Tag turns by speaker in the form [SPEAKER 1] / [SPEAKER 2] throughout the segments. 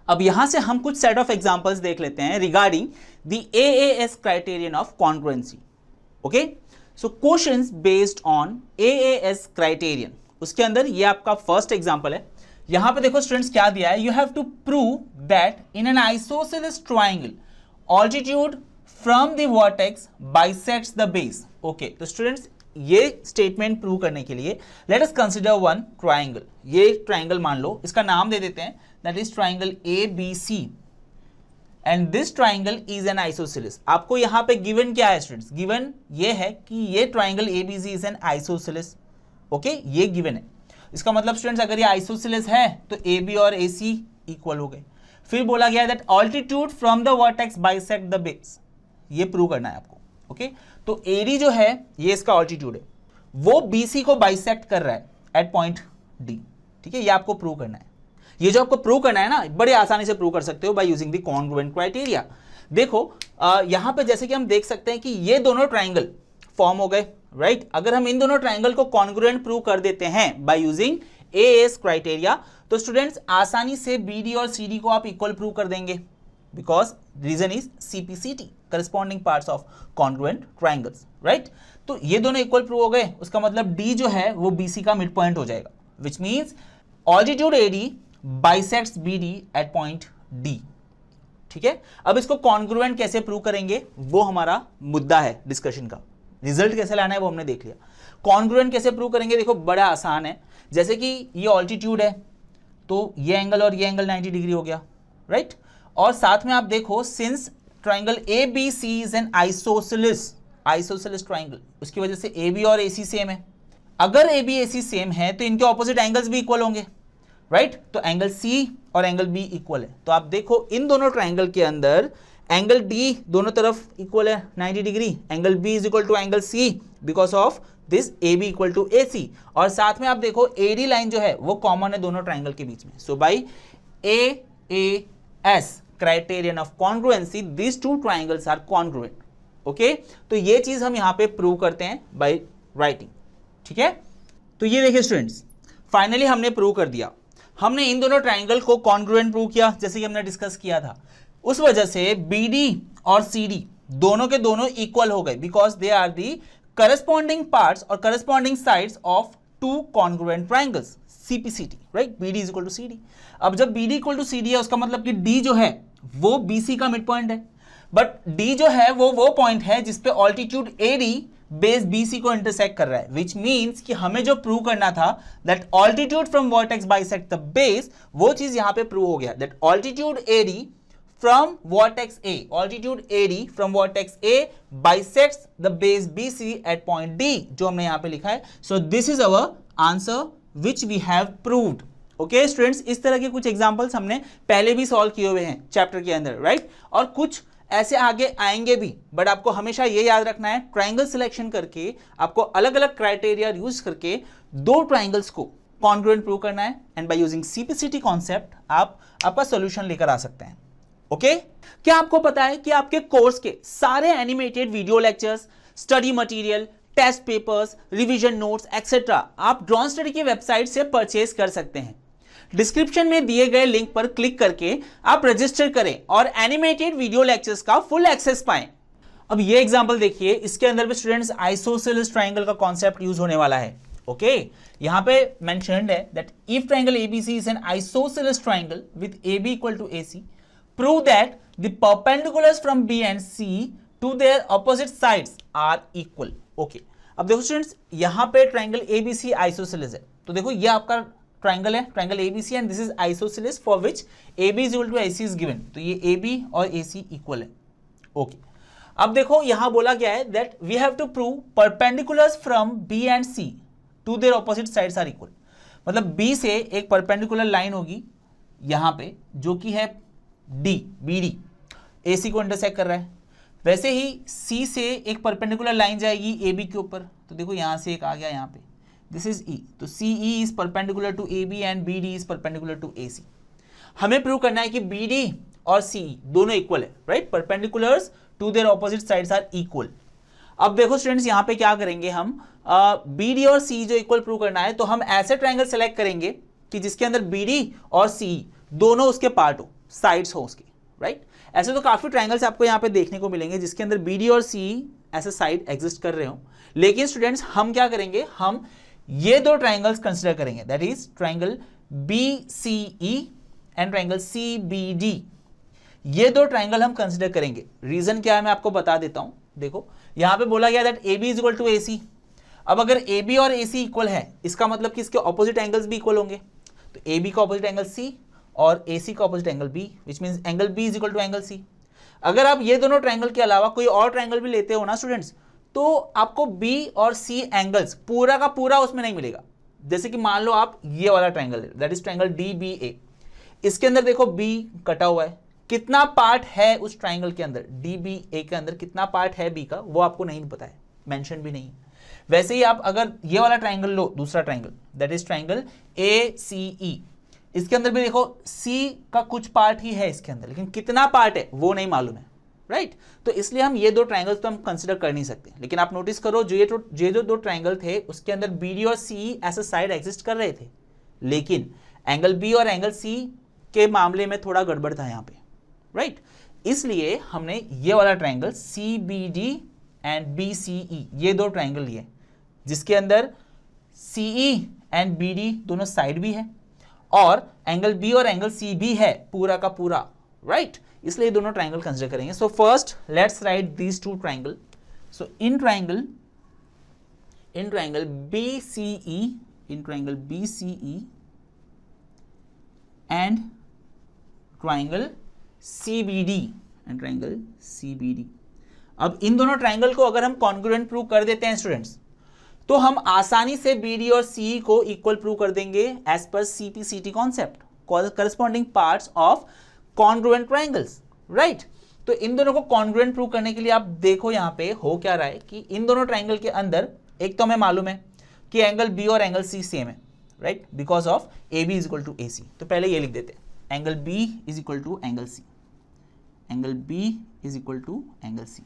[SPEAKER 1] अब यहां से हम कुछ सेट ऑफ एग्जांपल्स देख लेते हैं regarding the AAS criterion of congruency. Okay, so questions based on AAS criterion, उसके अंदर ये आपका फर्स्ट एग्जांपल है। यहां पे देखो स्टूडेंट्स क्या दिया है, you have to prove that in an isosceles triangle altitude from the vertex bisects the base. Okay, तो स्टूडेंट्स ये स्टेटमेंट प्रूव करने के लिए let us consider one triangle. ये ट्राइंगल मान लो, इसका नाम दे देते हैं, that is triangle ABC and this triangle is an isosceles. आपको यहां पे गिवन क्या है स्टूडेंट्स, गिवन ये है कि ये triangle ABC is an isosceles. Okay, ये गिवन है। इसका मतलब स्टूडेंट्स अगर ये आइसोसेलेस है तो AB और AC इक्वल हो गए। फिर बोला गया that altitude from the vertex bisect the base, ये प्रूव करना है आपको। ओके, तो AD जो है ये इसका ऑल्टीट्यूड है, वो BC को बाइसेक्ट कर रहा है एट पॉइंट D। ठीक है, ये आपको प्रूव करना है। ये जो आपको प्रूव करना है ना, बड़े आसानी से प्रूव कर सकते हो by using the congruent criteria. देखो यहां पे जैसे कि हम देख सकते हैं कि ये दोनों ट्राइंगल फॉर्म हो गए, राइट। अगर हम इन दोनों ट्राइंगल को कॉन्ग्रुएंट प्रूव कर देते हैं बाय यूजिंग AAS क्राइटेरिया, तो स्टूडेंट्स आसानी से BD और CD को आप इक्वल प्रूव कर देंगे, because reason is CPCT, corresponding parts of congruent triangles, right. तो ये दोनों इक्वल प्रूव हो गए, उसका मतलब D जो है वो BC का मिड पॉइंट हो जाएगा, which means altitude AD bisects BD at point D। ठीक है, अब इसको कॉन्ग्रुएंट कैसे प्रूव करेंगे वो हमारा मुद्दा है डिस्कशन का। रिजल्ट कैसे लाना है वो हमने देख लिया। कॉन्ग्रुएंट कैसे प्रूव करेंगे, देखो बड़ा आसान है। जैसे कि ये ऑल्टीट्यूड है तो ये एंगल और ये एंगल 90 डिग्री हो गया, राइट। और साथ में आप देखो since triangle ABC is an isosceles triangle, उसकी वजह से AB और AC सेम है। अगर AB AC सेम है तो इनके ऑपोजिट एंगल्स भी इक्वल होंगे, राइट। तो एंगल C और एंगल B इक्वल है। तो आप देखो इन दोनों ट्राइंगल के अंदर एंगल D दोनों तरफ इक्वल है 90 degree, angle B is equal to angle C because of this AB equal to AC। और साथ में आप देखो AD लाइन जो है वो कॉमन है दोनों ट्राइंगल के बीच में। So by AAS criterion of congruency this two triangles are congruent. Okay, तो ये चीज हम यहां पे प्रूव करते हैं बाय राइटिंग। ठीक है, तो ये देखिए स्टूडेंट्स, फाइनली हमने प्रूव कर दिया। हमने इन दोनों ट्राइंगल को कॉन्ग्रुएंट प्रूव किया जैसे कि हमने डिस्कस किया था। उस वजह से BD और CD दोनों के दोनों इक्वल हो गए, because they are the corresponding parts और corresponding sides of two congruent triangles CPCT, right. BD is equal to CD। अब जब BD इक्वल टू CD है उसका मतलब कि D जो है वो BC का मिड पॉइंट है, बट D जो है वो पॉइंट है जिसपे ऑल्टीट्यूड AD बेस BC को इंटरसेक्ट कर रहा है, विच मीन्स कि हमें जो प्रूव करना था that altitude from vertex bisect the base, वो चीज यहां पे प्रूव हो गया that altitude AD from vertex A, altitude AD from vertex A bisects the base BC at point D, जो हमने यहाँ पे लिखा है। So this is our answer which we have proved. Okay students, इस तरह के कुछ एग्जाम्पल्स हमने पहले भी सॉल्व किए हुए हैं चैप्टर के अंदर, राइट। और कुछ ऐसे आगे आएंगे भी, बट आपको हमेशा ये याद रखना है ट्राइंगल सिलेक्शन करके आपको अलग अलग क्राइटेरिया यूज करके दो ट्राइंगल्स को कॉन्ग्रुएंट प्रूव करना है, and by using CPCT concept आप आपका सॉल्यूशन लेकर आ सकते हैं। ओके, क्या आपको पता है कि आपके कोर्स के सारे animated video lectures, study material, test papers, revision notes etcetera आप ड्रॉन स्टडी की वेबसाइट से परचेज कर सकते हैं। डिस्क्रिप्शन में दिए गए लिंक पर क्लिक करके आप रजिस्टर करें और एनिमेटेड वीडियो लेक्चर्स का फुल एक्सेस पाएं। अब ये एग्जांपल देखिए, इसके अंदर भी स्टूडेंट्स आइसोसेलेस ट्राइंगल का कॉन्सेप्ट यूज होने वाला है। ओके, यहां पे मेंशन्ड है that if triangle ABC is an isosceles triangle with AB equal to AC, prove that the perpendiculars from B and C to their opposite sides are equal. Okay, अब देखो students यहां पे triangle ABC isosceles है, तो देखो ये आपका triangle है, triangle ABC and this is isosceles for which AB is equal to AC is given, तो ये AB और AC इक्वल है। ओके, अब देखो यहां बोला गया है that we have to prove perpendiculars from B and C to their opposite sides are equal. मतलब B से एक परपेंडिकुलर लाइन होगी यहां पे जो कि है BD, AC को इंटरसेक्ट कर रहा है। वैसे ही C से एक परपेंडिकुलर लाइन जाएगी AB के ऊपर, तो देखो यहां से एक आ गया यहाँ पे, दिस इज E, तो CE is perpendicular to AB and BD is perpendicular to AC। हमें प्रूव करना है कि BD और CE दोनों इक्वल है, right. Perpendiculars to their opposite sides are equal. अब देखो स्टूडेंट्स यहाँ पे क्या करेंगे हम, BD और CE जो इक्वल प्रूव करना है, तो हम ऐसे ट्राइंगल सेलेक्ट करेंगे कि जिसके अंदर BD और CE दोनों उसके पार्ट हो, साइड्स हो उसकी, राइट। ऐसे तो काफी ट्रायंगल्स आपको यहाँ पे देखने को मिलेंगे जिसके अंदर BD और C ऐसे साइड एग्जिस्ट कर रहे हो, लेकिन स्टूडेंट्स हम क्या करेंगे, हम ये दो ट्रायंगल्स कंसिडर करेंगे, that is triangle BCE and triangle CBD। ये दो ट्रायंगल हम कंसिडर करेंगे। रीजन क्या है मैं आपको बता देता हूं। देखो यहां पे बोला गया that AB is equal to AC। अब अगर AB और AC इक्वल है, इसका मतलब कि इसके ऑपोजिट एंगल्स भी इक्वल होंगे। तो AB का ऑपोजिट एंगल C और AC का opposite angle B, which means angle B is equal to angle C। अगर आप ये दोनों ट्रायंगल के अलावा कोई और ट्रायंगल भी लेते हो ना स्टूडेंट्स, तो आपको B और C एंगल्स पूरा का पूरा उसमें नहीं मिलेगा। जैसे कि मान लो आप ये वाला ट्रायंगल है, दैट इज ट्रायंगल DBA। इसके अंदर देखो B कटा हुआ है, कितना पार्ट है उस ट्रायंगल के अंदर, DBA के अंदर कितना पार्ट है B का, वो आपको नहीं पता है, मेंशन भी नहीं है। वैसे ही आप अगर ये वाला ट्रायंगल लो, दूसरा triangle that is triangle ACE, इसके अंदर भी देखो C का कुछ पार्ट ही है इसके अंदर, लेकिन कितना पार्ट है वो नहीं मालूम है, राइट। तो इसलिए हम ये दो ट्रायंगल्स तो हम कंसिडर कर नहीं सकते। लेकिन आप नोटिस करो जो दो ट्रायंगल थे उसके अंदर BD और CE ऐसे साइड एग्जिस्ट कर रहे थे, लेकिन एंगल B और एंगल C के मामले में थोड़ा गड़बड़ था यहाँ पे, राइट। इसलिए हमने ये वाला ट्रायंगल CBD एंड BCE ये दो ट्रायंगल लिए, जिसके अंदर CE एंड BD दोनों साइड भी है और एंगल B और एंगल C भी है पूरा का पूरा, राइट। इसलिए दोनों ट्रायंगल कंसिडर करेंगे। So first let's write these two triangle. So in triangle BCE and triangle CBD। अब इन दोनों ट्रायंगल को अगर हम कॉन्ग्रुएंट प्रूव कर देते हैं स्टूडेंट्स, तो हम आसानी से BD और CE को इक्वल प्रूव कर देंगे एज पर CPCT concept, corresponding parts of congruent triangles, right. तो इन दोनों को कॉन्ग्रुएंट प्रूव करने के लिए आप देखो यहाँ पे हो क्या रहा है कि इन दोनों ट्रायंगल के अंदर एक तो हमें मालूम है कि एंगल B और एंगल C सेम है, right, because of AB is equal to AC। तो पहले ये लिख देते हैं, angle B is equal to angle C, angle B is equal to angle C,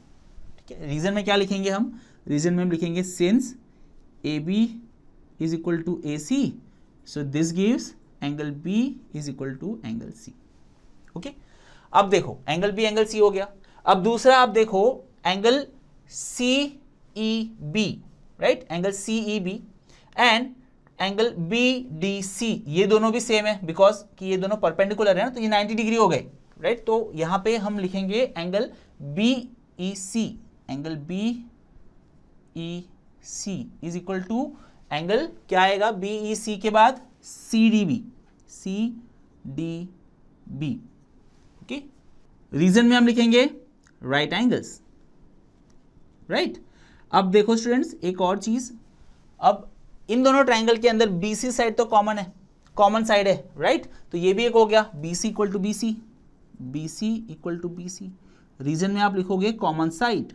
[SPEAKER 1] ठीक है। रीजन में क्या लिखेंगे हम, रीजन में हम लिखेंगे since AB is equal to AC, so this gives angle B is equal to angle C, okay। अब देखो एंगल B एंगल C हो गया। अब दूसरा आप देखो angle CEB, right, angle CEB and angle BDC, ये दोनों भी सेम है बिकॉज कि ये दोनों परपेंडिकुलर है ना, तो ये 90 डिग्री हो गए, राइट। तो यहां पे हम लिखेंगे angle BEC, angle BEC is equal to angle क्या आएगा BEC के बाद CDB, ओके। रीजन में हम लिखेंगे राइट एंगल्स, राइट। अब देखो स्टूडेंट्स एक और चीज, अब इन दोनों ट्रायंगल के अंदर BC साइड तो कॉमन है, कॉमन साइड है, राइट। तो ये भी एक हो गया BC इक्वल टू BC, BC इक्वल टू BC। रीजन में आप लिखोगे कॉमन साइड,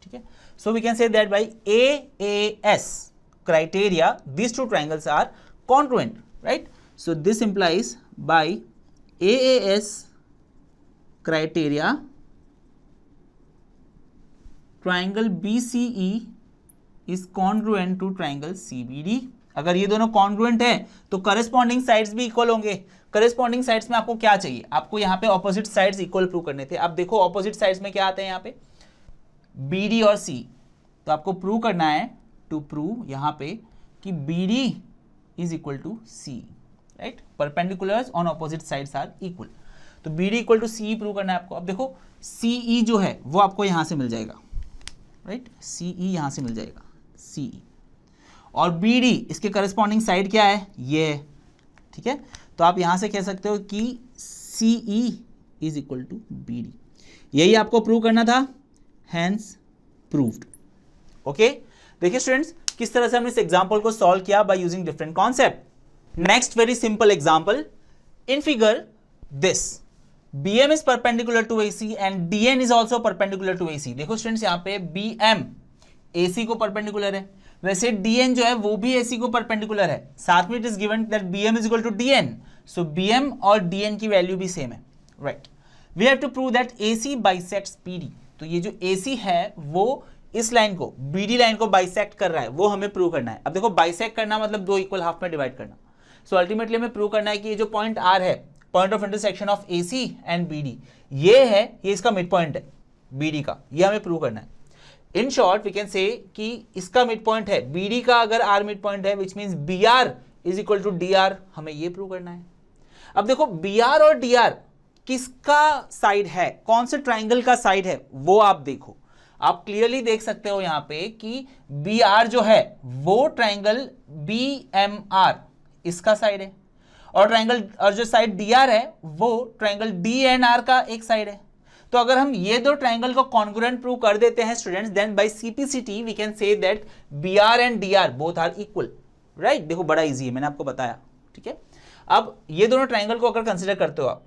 [SPEAKER 1] ठीक है। So we can say that by AAS criteria these two triangles are congruent, right? So this implies by AAS criteria triangle BCE is congruent to triangle CBD। अगर ये दोनों congruent है तो करस्पॉन्डिंग साइड्स भी equal होंगे। Corresponding sides में आपको क्या चाहिए, आपको यहाँ पे ऑपोजिट साइड्स इक्वल प्रूव करने थे। अब देखो ऑपोजिट साइड्स में क्या आते हैं यहाँ पे BD और C, तो आपको प्रूव करना है टू प्रूव यहाँ पे कि BD is equal to C, right, perpendiculars on opposite sides are equal. तो BD equal to C prove करना है आपको। अब देखो CE जो है वो आपको यहाँ से मिल जाएगा, राइट, CE यहाँ से मिल जाएगा CE, और BD इसके करस्पॉन्डिंग साइड क्या है ये, ठीक है। तो आप यहां से कह सकते हो कि CE is equal to BD, यही आपको प्रूव करना था, हैंस प्रूव्ड, ओके। देखिए स्टूडेंट्स किस तरह से हमने इस एग्जांपल को सॉल्व किया by using different concept. Next very simple example, in figure this BM is perpendicular to AC and DN is also perpendicular to AC। देखो स्टूडेंट्स यहाँ पे BM AC को परपेंडिकुलर है, वैसे DN जो है वो भी AC को परपेंडिकुलर है, साथ में it is given that BM is equal to DN, so BM और DN की वैल्यू भी सेम है, right. We have to prove that AC bisects BD। तो ये जो AC है वो इस लाइन को, बीडी लाइन को बाइसेक्ट कर रहा है, वो हमें प्रूव करना है। अब देखो बाइसेक्ट करना मतलब दो इक्वल हाफ में डिवाइड करना। सो अल्टीमेटली हमें प्रूव करना है कि ये जो पॉइंट आर है, point of intersection of AC and BD, ये है, ये इसका मिड पॉइंट है बीडी का, ये हमें प्रूव करना है। इन शॉर्ट वी कैन से कि इसका मिड पॉइंट है बीडी का, अगर आर मिड पॉइंट है which means B R is equal to D R, हमें ये प्रूव करना है। अब देखो बी आर और डी आर किसका साइड है, कौन से ट्राइंगल का साइड है, वो आप देखो। आप क्लियरली देख सकते हो यहां पे कि बी आर जो है वो ट्राइंगल बी एम आर इसका साइड है, और ट्राइंगल और जो साइड डी आर है वो ट्राइंगल डी एन आर का एक साइड है। तो अगर हम ये दो ट्राइंगल को कॉन्ग्रुएंट प्रूव कर देते हैं students, then by CPCT we can say that B R and D R both are equal, right. देखो बड़ा इजी है, मैंने आपको बताया, ठीक है। अब ये दोनों ट्राइंगल को अगर कंसिडर करते हो आप,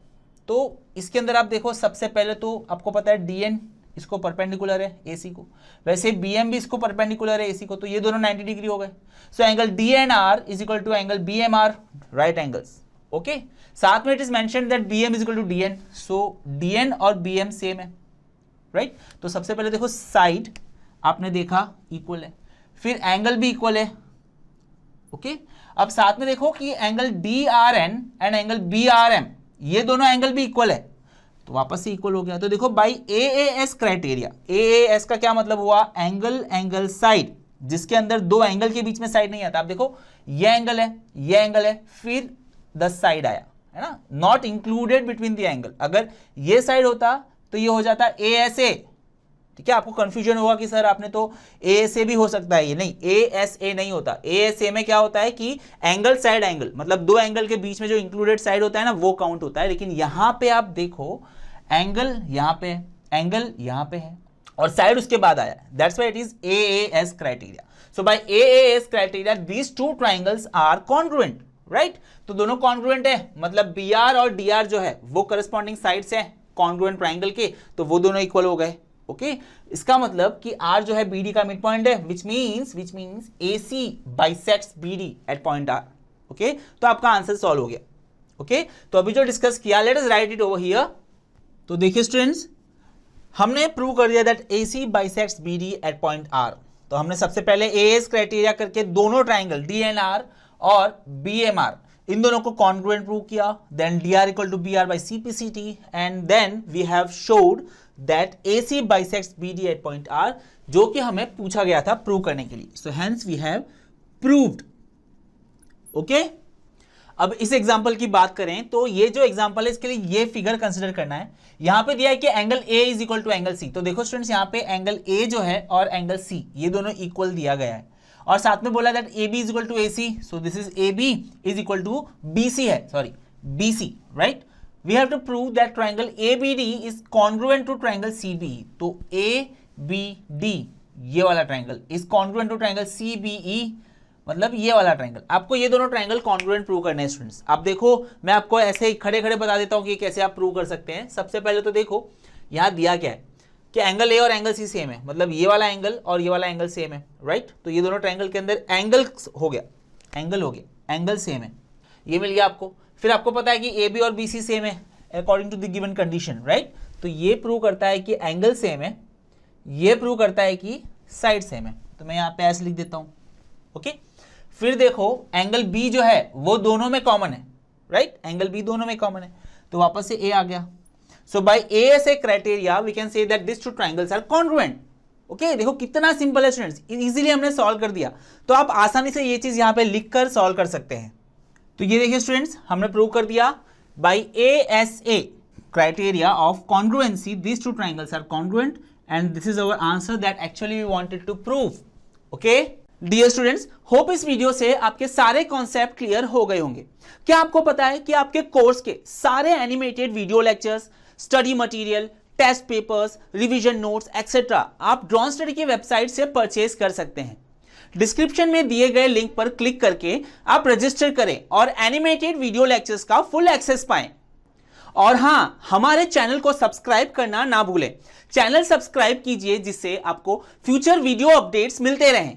[SPEAKER 1] तो इसके अंदर आप देखो सबसे पहले तो आपको पता है डी इसको परपेंडिकुलर है एसी को, वैसे BM भी इसको परपेंडिकुलर है एसी को, तो ये दोनों 90 डिग्री हो गए। So angle DNR is equal to angle BMR, right angles, okay. साथ में it is mentioned that BM is equal to DN, so DN और BM सेम है, राइट। तो सबसे पहले देखो साइड आपने देखा इक्वल है, फिर एंगल भी इक्वल है, ओके। अब साथ में देखो कि angle DRN and angle BRM ये दोनों एंगल भी इक्वल है, तो वापस से इक्वल हो गया। तो देखो बाई AAS क्राइटेरिया, AAS का क्या मतलब हुआ, एंगल एंगल साइड, जिसके अंदर दो एंगल के बीच में साइड नहीं आता। आप देखो ये एंगल है, ये एंगल है, फिर द साइड आया, है ना, not included between the angle. अगर ये साइड होता तो ये हो जाता ASA, ठीक है। आपको कंफ्यूजन होगा कि सर आपने तो ASA भी हो सकता है, ये नहीं, ASA नहीं होता। ASA में क्या होता है कि एंगल साइड एंगल, मतलब दो एंगल के बीच में जो इंक्लूडेड साइड होता है ना, वो काउंट होता है। लेकिन यहां पे आप देखो एंगल यहां पे है, एंगल यहां पे है, और साइड उसके बाद आया, that's why it is AAS criteria. So by AAS criteria these two triangles are congruent, right. तो दोनों कॉन्ग्रुएंट है, मतलब BR और DR जो है वो करस्पॉन्डिंग साइड्स है कॉन्ग्रुएंट ट्राइंगल के, तो वो दोनों इक्वल हो गए, ओके। इसका मतलब कि R जो है BD का मिड पॉइंट है, which means AC bisects BD at point R, okay. तो आपका आंसर सॉल्व हो गया, ओके। तो अभी जो डिस्कस किया, let us write it over here. तो देखिए स्टूडेंट्स, हमने प्रूव कर दिया that AC bisects BD at point R। तो हमने सबसे पहले AS क्राइटेरिया करके दोनों ट्राइंगल DNR और BMR इन दोनों को कॉन्ग्रुएंट प्रूव किया, then DR equal to BR by CPCT, and then we have showed that AC bisects BD at point R, जो कि हमें पूछा गया था प्रूव करने के लिए। So hence we have proved, okay. अब इस एग्जांपल की बात करें तो ये जो एग्जांपल है इसके लिए ये फिगर कंसीडर करना है। यहां पे दिया है कि angle A is equal to angle C। तो देखो स्टूडेंट्स, यहां पे एंगल A जो है और एंगल C ये दोनों इक्वल दिया गया है, और साथ में बोला that AB is equal to AC, so this is AB is equal to BC है, sorry BC, right. We have to prove that triangle ABD is congruent to triangle CBE। तो ABD ये वाला triangle is congruent to triangle CBE, मतलब ये वाला triangle. आपको ये दोनों ट्राइंगल कॉन्ग्रुएंट प्रूव करने हैं स्टूडेंट्स। आप देखो मैं आपको ऐसे ही खड़े खड़े बता देता हूं कि कैसे आप प्रूव कर सकते हैं। सबसे पहले तो देखो यहां दिया क्या है कि एंगल A और एंगल C सेम है, मतलब ये वाला एंगल और ये वाला एंगल सेम है, राइट। तो ये दोनों ट्राइंगल के अंदर एंगल हो गया, एंगल सेम है, ये मिल गया आपको। फिर आपको पता है कि AB और BC सेम है according to the given condition, right. तो ये प्रूव करता है कि एंगल सेम है, ये प्रूव करता है कि साइड सेम है। तो मैं यहाँ पे ऐसे लिख देता हूँ, ओके। फिर देखो एंगल B जो है वो दोनों में कॉमन है, राइट, एंगल B दोनों में कॉमन है, तो वापस से A आ गया। So by ASA criteria we can say that this two triangles are congruent, okay. देखो कितना सिंपल है स्टूडेंट्स, इजीली हमने सॉल्व कर दिया। तो आप आसानी से ये चीज यहाँ पे लिख कर सॉल्व कर सकते हैं। तो ये देखिए स्टूडेंट्स, हमने प्रूव कर दिया bye ASA criteria of congruency these two triangles are congruent, and this is our answer that actually we wanted to prove, okay dear students। hope इस वीडियो से आपके सारे कॉन्सेप्ट क्लियर हो गए होंगे। क्या आपको पता है कि आपके कोर्स के सारे animated video lectures, study material, test papers, revision notes etcetera आप ड्रॉन स्टडी की वेबसाइट से परचेज कर सकते हैं। डिस्क्रिप्शन में दिए गए लिंक पर क्लिक करके आप रजिस्टर करें और एनिमेटेड वीडियो लेक्चर्स का फुल एक्सेस पाएं। और हां, हमारे चैनल को सब्सक्राइब करना ना भूलें। चैनल सब्सक्राइब कीजिए जिससे आपको फ्यूचर वीडियो अपडेट्स मिलते रहें।